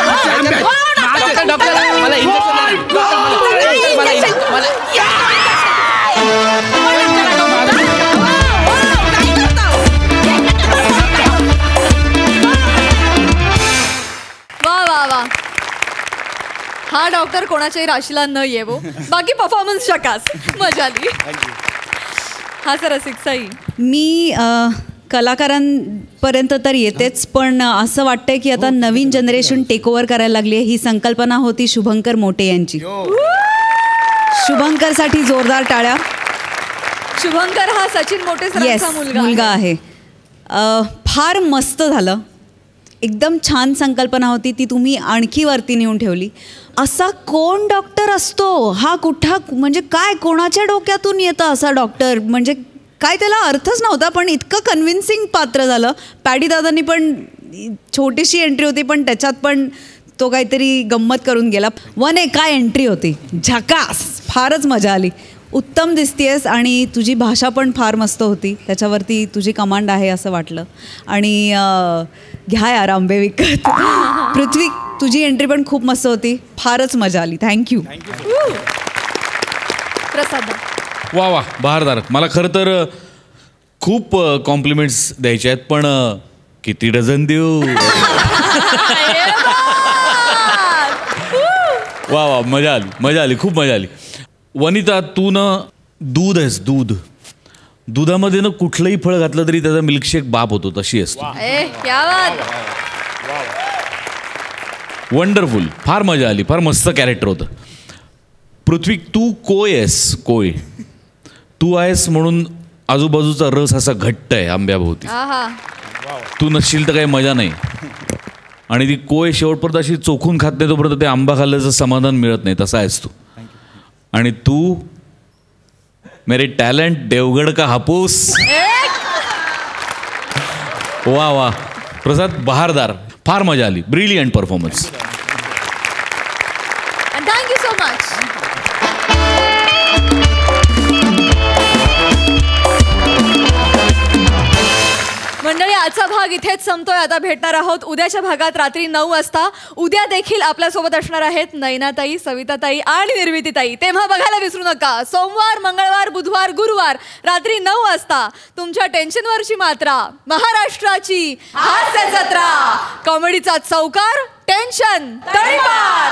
मला वा. हा डॉक्टर कोणाच्याही राशीला न येवो. बाकी परफॉर्मन्स शकास. मजा आली. हा सर रसिकसाई. मी कलाकारांपर्यंत तर येतेच, पण असं वाटतंय की आता नवीन जनरेशन टेक ओव्हर करायला लागली आहे. ही संकल्पना होती शुभंकर मोटे यांची. शुभंकरसाठी जोरदार टाळ्या. शुभंकर हा सचिन मोटे सरांचा मुलगा आहे. फार मस्त झालं. एकदम छान संकल्पना होती. ती तुम्ही आणखी वरती नेऊन ठेवली. असा कोण डॉक्टर असतो हा. म्हणजे काय कोणाच्या डोक्यातून येतं असा डॉक्टर. म्हणजे काय त्याला अर्थच नव्हता, पण इतकं कन्व्हिन्सिंग पात्र झालं. पॅडी दादांनी पण छोटीशी एंट्री होती, पण त्याच्यात पण तो काहीतरी गंमत करून गेला. काय एंट्री होती. झकास. फारच मजा आली. उत्तम दिसतेस आणि तुझी भाषा पण फार मस्त होती. त्याच्यावरती तुझी कमांड आहे असं वाटलं. आणि घ्या यार आंबे विकत. पृथ्वी तुझी एंट्री पण खूप मस्त होती. फारच मजा आली. थँक्यू. प्रसाद. वा बहारदार. मला खरं तर खूप कॉम्प्लिमेंट्स द्यायचे आहेत, पण किती डझन देऊ. वा मजा आली. खूप मजा आली. वनिता तू ना दूध आहेस. दूध दुधामध्ये ना कुठलंही फळ घातलं तरी त्याचा मिल्कशेक बाप होतो, तशी असतो. क्या बात. वंडरफुल, फार मजा आली, फार मस्त कॅरेक्टर होतं. पृथ्वी, तू कोय आहेस, कोय. तू आहेस म्हणून आजूबाजूचा रस असा घट्ट आहे आंब्याभोवती. तू नसशील तर काही मजा नाही. आणि ती कोय शेवटपर्यंत अशी चोखून खात नाही तोपर्यंत ते आंबा खाल्ल्याचं समाधान मिळत नाही, तसा आहेस तू. आणि तू मेरे टॅलेंट, देवगड का हापूस. वा वा प्रसाद, बहारदार, फार मजा आली. Brilliant performance. Thank you so much. मंडळी, आजचा भाग इथेच संपतोय. आता भेटणार आहोत उद्याच्या भागात रात्री 9 वाजता. उद्या देखील आपल्यासोबत असणार आहेत नयनाताई, सविताताई आणि निर्मितीताई. तेव्हा बघायला विसरू नका. सोमवार, मंगळवार, बुधवार, गुरुवार रात्री 9 वाजता तुमच्या टेन्शनवरची मात्रा, महाराष्ट्राची हास्य जत्रा, कॉमेडीचा चौकार, टेन्शन तळीपार.